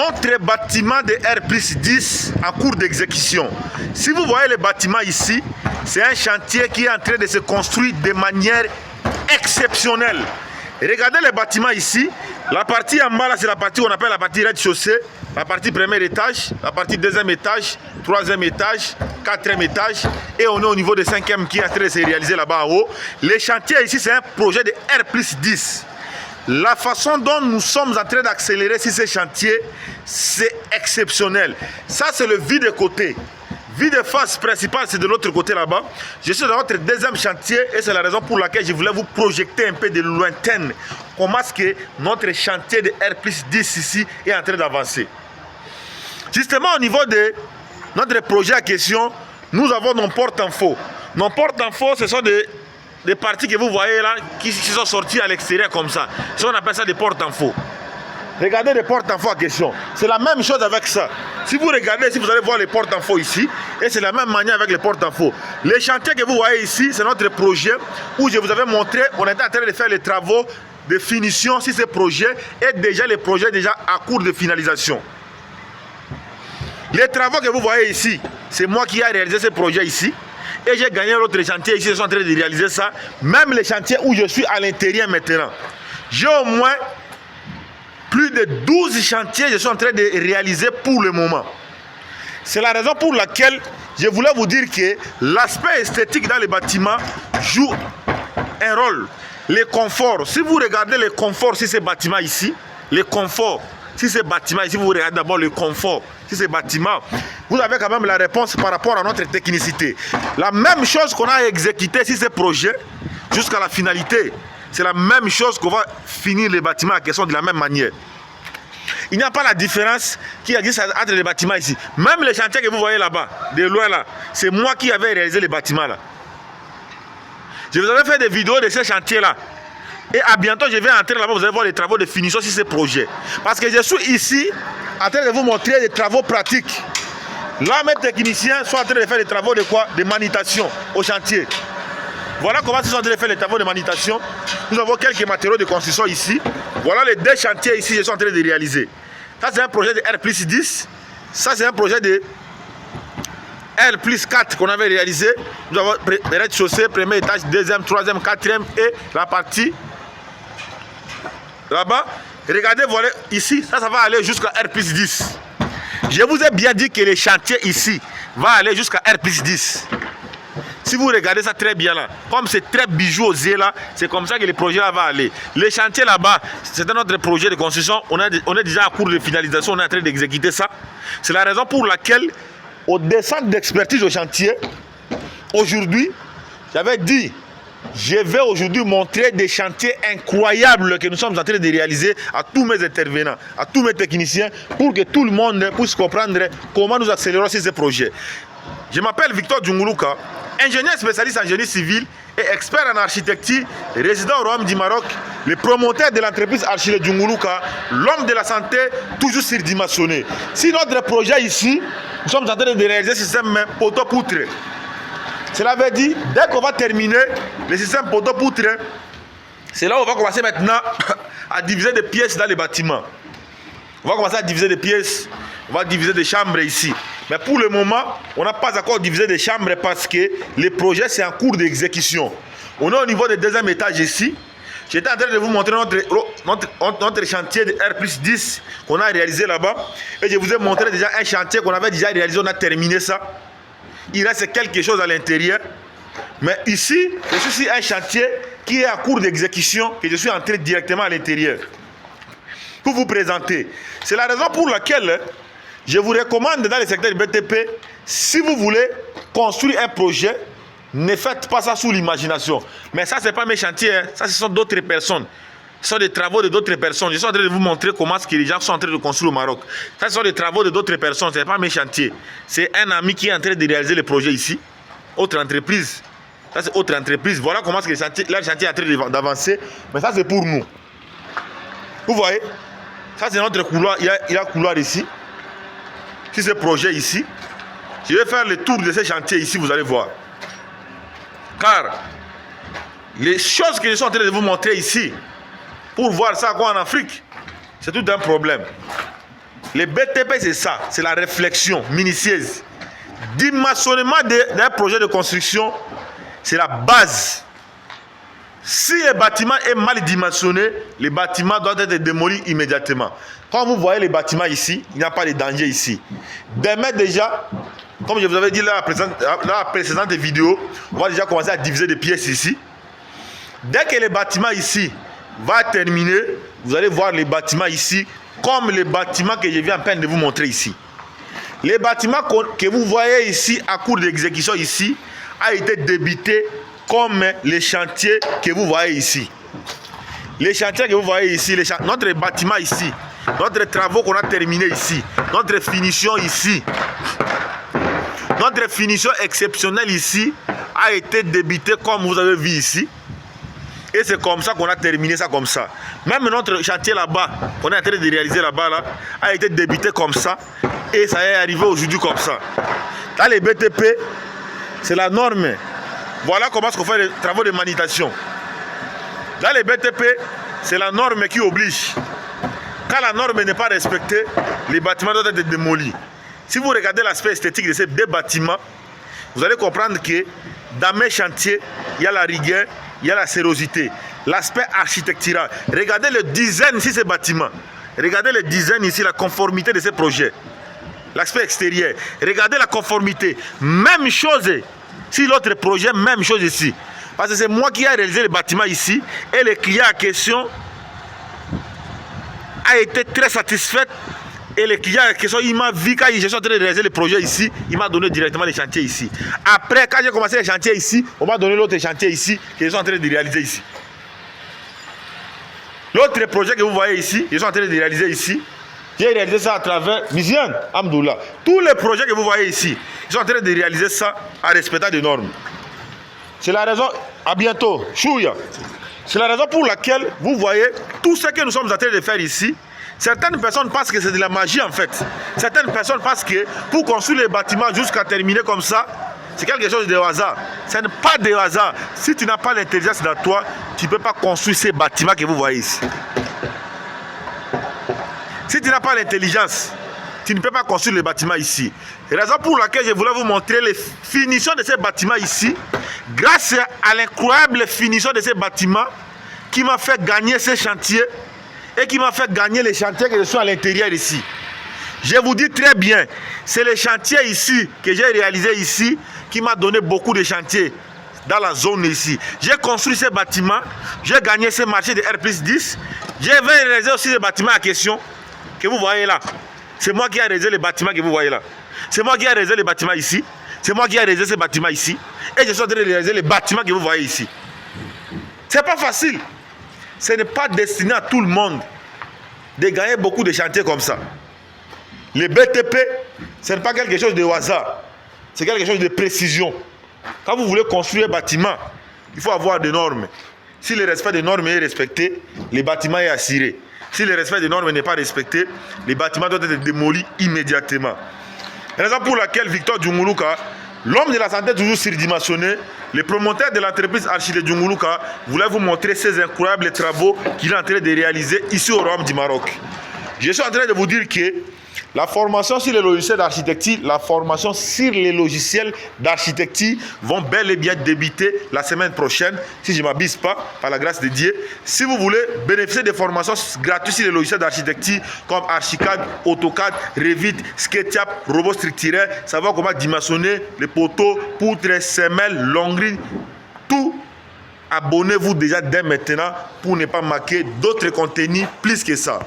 notre bâtiment de R+10 en cours d'exécution. Si vous voyez le bâtiment ici, c'est un chantier qui est en train de se construire de manière exceptionnelle. Regardez le bâtiment ici. La partie en bas, là, c'est la partie qu'on appelle la partie rez-de-chaussée. La partie premier étage, la partie deuxième étage, troisième étage, quatrième étage. Et on est au niveau de cinquième qui est en train de se réaliser là-bas en haut. Les chantiers ici, c'est un projet de R+10. La façon dont nous sommes en train d'accélérer sur ces chantiers, c'est exceptionnel. Ça, c'est le vide de côté. Vide de face principale, c'est de l'autre côté là-bas. Je suis dans notre deuxième chantier et c'est la raison pour laquelle je voulais vous projeter un peu de lointaine. Comment est-ce que notre chantier de R+10 ici est en train d'avancer. Justement, au niveau de notre projet en question, nous avons nos porte-infos. Nos porte-infos, ce sont des parties que vous voyez là, qui sont sorties à l'extérieur comme ça. On appelle ça des porte-infos. Regardez les porte-infos en question. C'est la même chose avec ça. Si vous regardez ici, vous allez voir les porte-infos ici. Et c'est la même manière avec les porte-infos. Les chantiers que vous voyez ici, c'est notre projet où je vous avais montré, on était en train de faire les travaux de finition sur ces projets. Et déjà, les projets déjà à cours de finalisation. Les travaux que vous voyez ici, c'est moi qui ai réalisé ce projet ici. Et j'ai gagné l'autre chantier ici, je suis en train de réaliser ça. Même les chantiers où je suis à l'intérieur maintenant. J'ai au moins plus de 12 chantiers que je suis en train de réaliser pour le moment. C'est la raison pour laquelle je voulais vous dire que l'aspect esthétique dans les bâtiments joue un rôle. Le confort, si vous regardez le confort sur ces bâtiments ici, le confort sur ces bâtiments ici, vous regardez d'abord le confort sur ces bâtiments, vous avez quand même la réponse par rapport à notre technicité. La même chose qu'on a exécuté sur ces projets jusqu'à la finalité. C'est la même chose qu'on va finir les bâtiments en question de la même manière. Il n'y a pas la différence qui existe entre les bâtiments ici. Même les chantiers que vous voyez là-bas, de loin là, c'est moi qui avais réalisé les bâtiments là. Je vous avais fait des vidéos de ces chantiers là. Et à bientôt, je vais entrer là-bas, vous allez voir les travaux de finition sur ces projets. Parce que je suis ici en train de vous montrer des travaux pratiques. Là, mes techniciens sont en train de faire des travaux de quoi? De manutention au chantier. Voilà comment ils sont en train de faire les travaux de manutention. Nous avons quelques matériaux de construction ici. Voilà les deux chantiers ici que je suis en train de réaliser. Ça, c'est un projet de R+10. Ça, c'est un projet de R+4 qu'on avait réalisé. Nous avons le rez-de-chaussée, premier étage, deuxième, troisième, quatrième et la partie là-bas. Regardez, voilà ici, ça va aller jusqu'à R+10. Je vous ai bien dit que les chantiers ici vont aller jusqu'à R+10. Si vous regardez ça très bien là, comme c'est très bijou aux yeux là, c'est comme ça que le projet là va aller. Les chantiers là-bas, c'est notre projet de construction. On est déjà en cours de finalisation, on est en train d'exécuter ça. C'est la raison pour laquelle, au descente d'expertise au chantier, aujourd'hui, j'avais dit, je vais aujourd'hui montrer des chantiers incroyables que nous sommes en train de réaliser à tous mes intervenants, à tous mes techniciens, pour que tout le monde puisse comprendre comment nous accélérons sur ces projets. Je m'appelle Victor Djunguluka, ingénieur spécialiste en génie civil et expert en architecture, résident au Royaume du Maroc, le promoteur de l'entreprise Archile Djunguluka, l'homme de la santé, toujours surdimensionné. Si notre projet ici, nous sommes en train de réaliser ce système poteau-poutre. Cela veut dire, dès qu'on va terminer le système poteau-poutre, c'est là où on va commencer maintenant à diviser des pièces dans les bâtiments. On va commencer à diviser des pièces, on va diviser des chambres ici. Mais pour le moment, on n'a pas encore divisé des chambres parce que le projet c'est en cours d'exécution. On est au niveau du deuxième étage ici. J'étais en train de vous montrer notre chantier de R+10 qu'on a réalisé là-bas. Et je vous ai montré déjà un chantier qu'on avait déjà réalisé, on a terminé ça. Il reste quelque chose à l'intérieur. Mais ici, je suis sur un chantier qui est en cours d'exécution et je suis entré directement à l'intérieur pour vous présenter. C'est la raison pour laquelle je vous recommande dans le secteur du BTP, si vous voulez construire un projet, ne faites pas ça sous l'imagination. Mais ça, ce n'est pas mes chantiers, hein. Ça, ce sont d'autres personnes. Ce sont des travaux de d'autres personnes. Je suis en train de vous montrer comment les gens sont en train de construire au Maroc. Ça, ce sont des travaux de d'autres personnes, ce n'est pas mes chantiers. C'est un ami qui est en train de réaliser le projet ici. Autre entreprise. Ça, c'est autre entreprise. Voilà comment le chantier est en train d'avancer. Mais ça, c'est pour nous. Vous voyez? Ça, c'est notre couloir. Il y a un couloir ici. Sur ce projet ici. Je vais faire le tour de ces chantiers ici, vous allez voir. Car les choses que je suis en train de vous montrer ici, pour voir ça quoi en Afrique, c'est tout un problème. Le BTP, c'est ça, c'est la réflexion minutieuse. Dimensionnement d'un projet de construction, c'est la base. Si le bâtiment est mal dimensionné, le bâtiment doit être démoli immédiatement. Quand vous voyez les bâtiments ici, il n'y a pas de danger ici. Demain déjà, comme je vous avais dit dans la précédente vidéo, on va déjà commencer à diviser des pièces ici. Dès que le bâtiment ici va terminer, vous allez voir les bâtiments ici comme les bâtiments que je viens à peine de vous montrer ici. Les bâtiments que vous voyez ici à cours d'exécution ici a été débuté comme les chantiers que vous voyez ici. Les chantiers que vous voyez ici, notre bâtiment ici, notre travaux qu'on a terminé ici, notre finition ici, notre finition exceptionnelle ici a été débutée comme vous avez vu ici. Et c'est comme ça qu'on a terminé ça comme ça. Même notre chantier là-bas, qu'on est en train de réaliser là-bas, là, a été débuté comme ça. Et ça est arrivé aujourd'hui comme ça. Dans les BTP, c'est la norme. Voilà comment on fait les travaux de manutention. Dans les BTP, c'est la norme qui oblige. Quand la norme n'est pas respectée, les bâtiments doivent être démolis. Si vous regardez l'aspect esthétique de ces deux bâtiments, vous allez comprendre que dans mes chantiers, il y a la rigueur, il y a la sérosité, l'aspect architectural. Regardez le design ici, ces bâtiments. Regardez le design ici, la conformité de ces projets. L'aspect extérieur. Regardez la conformité. Même chose. Si l'autre projet, même chose ici. Parce que c'est moi qui ai réalisé le bâtiment ici. Et le client en question a été très satisfait. Et le client en question, il m'a vu quand je suis en train de réaliser le projet ici. Il m'a donné directement les chantiers ici. Après, quand j'ai commencé les chantiers ici, on m'a donné l'autre chantier ici que je suis en train de réaliser ici. L'autre projet que vous voyez ici, je suis en train de réaliser ici. J'ai réalisé ça à travers Miziane Amdoula. Tous les projets que vous voyez ici, ils sont en train de réaliser ça en respectant des normes. C'est la raison, à bientôt, Chouya. C'est la raison pour laquelle vous voyez tout ce que nous sommes en train de faire ici. Certaines personnes pensent que c'est de la magie en fait. Certaines personnes pensent que pour construire les bâtiments jusqu'à terminer comme ça, c'est quelque chose de hasard. Ce n'est pas de hasard. Si tu n'as pas l'intelligence dans toi, tu ne peux pas construire ces bâtiments que vous voyez ici. Si tu n'as pas l'intelligence, tu ne peux pas construire les bâtiments ici. Raison pour laquelle je voulais vous montrer les finitions de ces bâtiments ici. Grâce à l'incroyable finition de ces bâtiments qui m'a fait gagner ces chantiers et qui m'a fait gagner les chantiers que je suis à l'intérieur ici. Je vous dis très bien, c'est les chantiers ici que j'ai réalisé ici qui m'a donné beaucoup de chantiers dans la zone ici. J'ai construit ces bâtiments, j'ai gagné ces marchés de R+10. J'ai réalisé aussi les bâtiments en question que vous voyez là. C'est moi qui ai réalisé les bâtiments que vous voyez là. C'est moi qui ai réalisé les bâtiments ici. C'est moi qui ai réalisé ces bâtiments ici. Et je suis en train de réaliser les bâtiments que vous voyez ici. C'est pas facile. Ce n'est pas destiné à tout le monde de gagner beaucoup de chantiers comme ça. Les BTP, ce n'est pas quelque chose de hasard. C'est quelque chose de précision. Quand vous voulez construire un bâtiment, il faut avoir des normes. Si le respect des normes est respecté, le bâtiment est assuré. Si le respect des normes n'est pas respecté, les bâtiments doivent être démolis immédiatement. Raison pour laquelle Victor Djunguluka, l'homme de la santé toujours surdimensionné, le promoteur de l'entreprise Architecte Djunguluka, voulait vous montrer ces incroyables travaux qu'il est en train de réaliser ici au Royaume du Maroc. Je suis en train de vous dire que la formation sur les logiciels d'architecture, la formation sur les logiciels d'architecture vont bel et bien débuter la semaine prochaine, si je ne m'abuse pas, par la grâce de Dieu. Si vous voulez bénéficier des formations gratuites sur les logiciels d'architecture comme Archicad, AutoCAD, Revit, SketchUp, robots structurels, savoir comment dimensionner les poteaux, poutres, semelles, longueries, tout. Abonnez-vous déjà dès maintenant pour ne pas manquer d'autres contenus plus que ça.